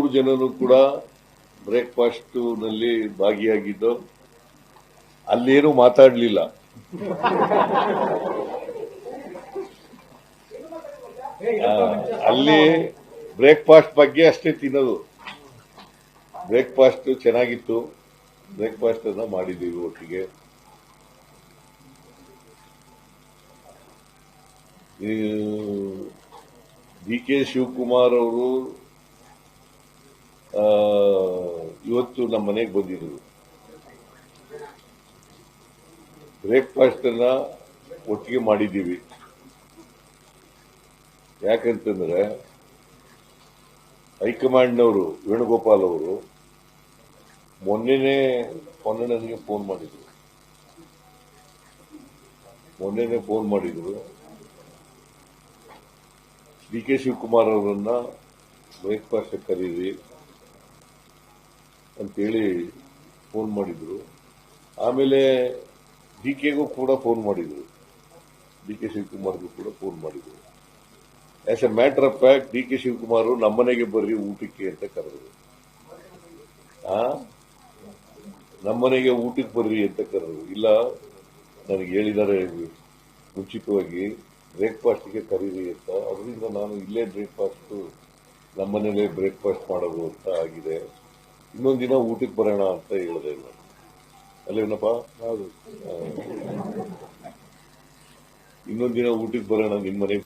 ಮೂರು ಜನನು ಕೂಡ ಬ್ರೇಕ್ಫಾಸ್ಟ್ ನಲ್ಲಿ ಭಾಗಿಯಾಗಿದ್ದು ಅಲ್ಲೇನು ಮಾತಾಡಲಿಲ್ಲ. ಅಲ್ಲಿ ಬ್ರೇಕ್ಫಾಸ್ಟ್ ಬಗ್ಗೆ ಅಷ್ಟೇ ತಿನ್ನೋದು. ಬ್ರೇಕ್ಫಾಸ್ಟ್ ಚೆನ್ನಾಗಿತ್ತು, ಬ್ರೇಕ್ಫಾಸ್ಟ್ ಅನ್ನ ಮಾಡಿದ್ದೀವಿ ಒಟ್ಟಿಗೆ. ಡಿ ಕೆ ಶಿವಕುಮಾರ್ ಅವರು ಇವತ್ತು ನಮ್ಮ ಮನೆಗೆ ಬಂದಿದ್ರು. ಬ್ರೇಕ್ಫಾಸ್ಟ್ ಅನ್ನ ಒಟ್ಟಿಗೆ ಮಾಡಿದ್ದೀವಿ. ಯಾಕಂತಂದ್ರೆ ಹೈಕಮಾಂಡ್ನವರು ವೇಣುಗೋಪಾಲ್ ಅವರು ಮೊನ್ನೆನೇ ನನಗೆ ಫೋನ್ ಮಾಡಿದ್ರು. ಡಿ ಕೆ ಶಿವಕುಮಾರ್ ಅವರನ್ನ ಬ್ರೇಕ್ಫಾಸ್ಟ್ ಕರೀರಿ ಅಂತೇಳಿ ಫೋನ್ ಮಾಡಿದ್ರು. ಆಮೇಲೆ ಡಿ ಕೆಗೂ ಕೂಡ ಫೋನ್ ಮಾಡಿದ್ರು, ಡಿ ಕೆ ಶಿವಕುಮಾರ್ಗೂ ಕೂಡ ಫೋನ್ ಮಾಡಿದ್ರು. As A matter of fact D K Shivakumar ನಮ್ಮನೆಗೆ ಬರ್ರಿ ಊಟಕ್ಕೆ ಅಂತ ಕರೆದ್ರು. ನಮ್ಮನೆಗೆ ಊಟಕ್ಕೆ ಬರ್ರಿ ಅಂತ ಕರೆದ್ರು. ಇಲ್ಲ, ನನಗೆ ಹೇಳಿದ್ದಾರೆ ಮುಂಚಿತವಾಗಿ ಬ್ರೇಕ್ಫಾಸ್ಟ್ಗೆ ಕರೀರಿ ಅಂತ. ಅದರಿಂದ ನಾನು ಇಲ್ಲೇ ಬ್ರೇಕ್ಫಾಸ್ಟ್ ನಮ್ಮನೇಲೆ ಬ್ರೇಕ್ಫಾಸ್ಟ್ ಮಾಡೋದು ಅಂತ ಆಗಿದೆ. ಇನ್ನೊಂದು ದಿನ ಊಟಕ್ಕೆ ಬರೋಣ ಅಂತ ಹೇಳಿದೆ ನಾನು. ಅಲ್ಲೇನಪ್ಪ? ಹೌದು. ಇನ್ನೊಂದು ದಿನ ಊಟಕ್ಕೆ ಬರೋಣ ನಿಮ್ಮ ಮನೆ.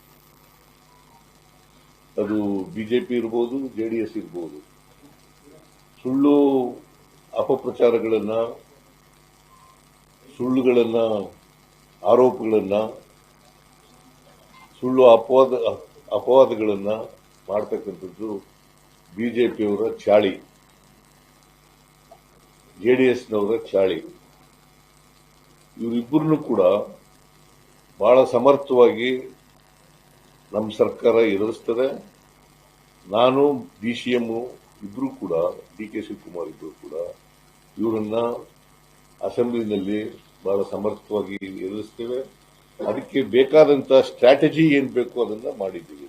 ಅದು ಬಿಜೆಪಿ ಇರ್ಬೋದು, ಜೆಡಿಎಸ್ ಇರ್ಬೋದು. ಸುಳ್ಳು ಅಪಪ್ರಚಾರಗಳನ್ನ, ಸುಳ್ಳುಗಳನ್ನ, ಆರೋಪಗಳನ್ನ, ಸುಳ್ಳು ಅಪವಾದಗಳನ್ನ ಮಾಡ್ತಕ್ಕಂಥದ್ದು ಬಿಜೆಪಿಯವರ ಚಾಳಿ, ಜೆಡಿಎಸ್ನವರ ಚಾಳಿ. ಇವರಿಬ್ಬರನ್ನು ಕೂಡ ಬಹಳ ಸಮರ್ಥವಾಗಿ ನಮ್ಮ ಸರ್ಕಾರ ಎದುರಿಸ್ತದೆ. ನಾನು ಡಿಸಿಎಂ ಇಬ್ರು ಕೂಡ, ಡಿ ಕೆ ಶಿವಕುಮಾರ್ ಇಬ್ರು ಕೂಡ ಇವರನ್ನ ಅಸೆಂಬ್ಲಿನಲ್ಲಿ ಬಹಳ ಸಮರ್ಥವಾಗಿ ಎದುರಿಸ್ತೇವೆ. ಅದಕ್ಕೆ ಬೇಕಾದಂತ ಸ್ಟ್ರಾಟಜಿ ಏನ್ ಬೇಕು ಅದನ್ನ ಮಾಡಿದ್ದೀವಿ.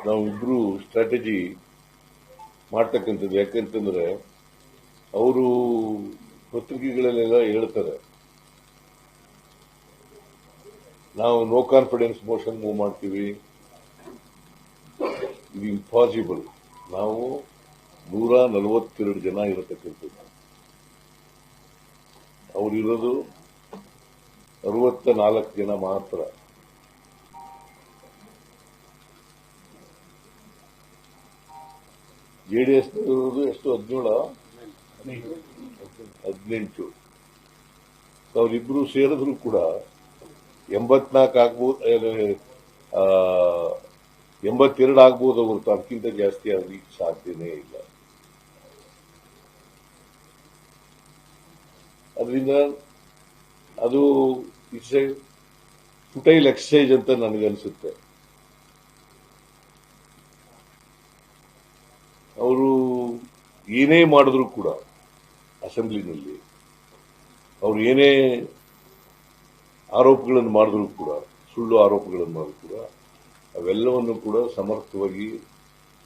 ನಾವು ಇಬ್ರು ಸ್ಟ್ರಾಟಜಿ ಮಾಡ್ತಕ್ಕಂಥದ್ದು. ಯಾಕಂತಂದ್ರೆ ಅವರು ಪತ್ರಿಕೆಗಳಲ್ಲೆಲ್ಲ ಹೇಳ್ತಾರೆ, ನಾವು ನೋ ಕಾನ್ಫಿಡೆನ್ಸ್ ಮೋಷನ್ ಮೂವ್ ಮಾಡ್ತೀವಿ. ಇದು ಇಂಪಾಸಿಬಲ್. ನಾವು 142 ಜನ ಇರತಕ್ಕಂಥದ್ದು, ಅವರಿರೋದು 64 ಜನ ಮಾತ್ರ. ಜೆಡಿಎಸ್ ಇರೋದು ಎಷ್ಟು? 18. ಅವರಿಬ್ರು ಸೇರಿದ್ರು ಕೂಡ 84 ಆಗ್ಬೋದು, 82 ಆಗ್ಬೋದು ಹೊರತು ಅದಕ್ಕಿಂತ ಜಾಸ್ತಿ ಆಗ್ಲಿಕ್ಕೆ ಸಾಧ್ಯನೇ ಇಲ್ಲ. ಅದರಿಂದ ಅದು ಇಟ್ಸ್ ಎ ಫುಟೈಲ್ ಎಕ್ಸರ್ಸೈಜ್ ಅಂತ ನನಗನ್ಸುತ್ತೆ. ಅವರು ಏನೇ ಮಾಡಿದ್ರು ಕೂಡ ಅಸೆಂಬ್ಲಿನಲ್ಲಿ, ಅವರು ಏನೇ ಆರೋಪಗಳನ್ನು ಮಾಡಿದ್ರು ಕೂಡ, ಸುಳ್ಳು ಆರೋಪಗಳನ್ನು ಮಾಡಿದ್ರು ಕೂಡ ಅವೆಲ್ಲವನ್ನು ಕೂಡ ಸಮರ್ಥವಾಗಿ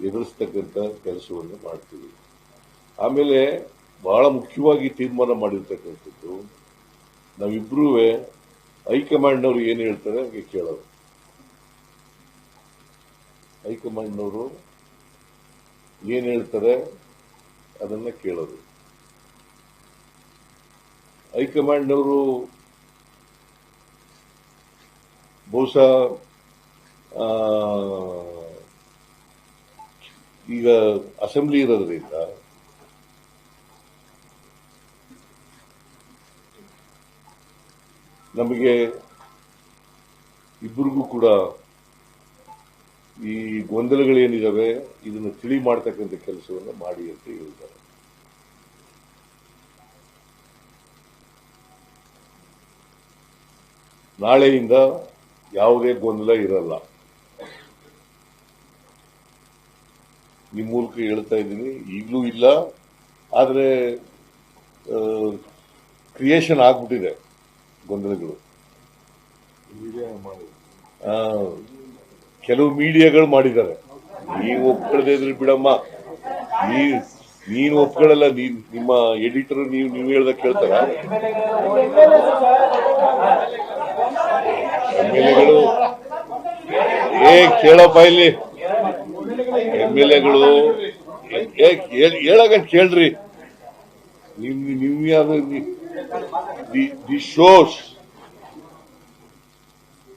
ಎದುರಿಸ್ತಕ್ಕಂಥ ಕೆಲಸವನ್ನು ಮಾಡ್ತೀವಿ. ಆಮೇಲೆ ಬಹಳ ಮುಖ್ಯವಾಗಿ ತೀರ್ಮಾನ ಮಾಡಿರ್ತಕ್ಕಂಥದ್ದು, ನಾವಿಬ್ರೂ ಹೈಕಮಾಂಡ್ನವರು ಏನು ಹೇಳ್ತಾರೆ ಹಾಗೆ ಕೇಳೋದು. ಹೈಕಮಾಂಡ್ನವರು ಏನ್ ಹೇಳ್ತಾರೆ ಅದನ್ನ ಕೇಳೋದು. ಹೈಕಮಾಂಡ್ನವರು ಬಹುಶಃ ಈಗ ಅಸೆಂಬ್ಲಿ ಇರೋದ್ರಿಂದ ನಮಗೆ ಇಬ್ಬರಿಗೂ ಕೂಡ ಈ ಗೊಂದಲಗಳೇನಿದಾವೆ ಇದನ್ನು ತಿಳಿ ಮಾಡ್ತಕ್ಕಂಥ ಕೆಲಸವನ್ನು ಮಾಡಿ ಅಂತ ಹೇಳಿದ್ದಾರೆ. ನಾಳೆಯಿಂದ ಯಾವುದೇ ಗೊಂದಲ ಇರಲ್ಲ. ನಿಮ್ಮ ಮೂಲಕ ಹೇಳ್ತಾ ಇದ್ದೀನಿ, ಈಗಲೂ ಇಲ್ಲ, ಆದರೆ ಕ್ರಿಯೇಷನ್ ಆಗ್ಬಿಟ್ಟಿದೆ ಗೊಂದಲಗಳು. ಆ, ಕೆಲವು ಮೀಡಿಯಾಗಳು ಮಾಡಿದ್ದಾರೆ. ನೀವು ಒಪ್ಕೊಳ್ಳದೆ ಇದ್ರೆ ಬಿಡಮ್ಮ, ನೀನು ಒಪ್ಕೊಳ್ಳಲ್ಲ. ನಿಮ್ಮ ಎಡಿಟರ್ ನೀವು ಹೇಳ್ದ ಕೇಳ್ತಾರ? MLA-ಗಳು ಕೇಳಪ್ಪ ಇಲ್ಲಿ, MLA-ಗಳು ಹೇಳಾಗ ಕೇಳ್ರಿ. ನೀವು ಯಾವ್ದು the shows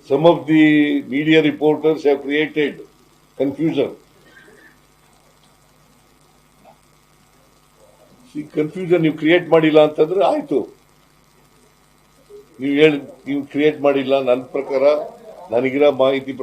some of the media reporters have created confusion. See, confusion ನೀವು ಕ್ರಿಯೇಟ್ ಮಾಡಿಲ್ಲ ಅಂತಂದ್ರೆ ಆಯ್ತು. ನೀವು ಕ್ರಿಯೇಟ್ ಮಾಡಿಲ್ಲ. ನನ್ನ ಪ್ರಕಾರ ನನಗಿರೋ ಮಾಹಿತಿ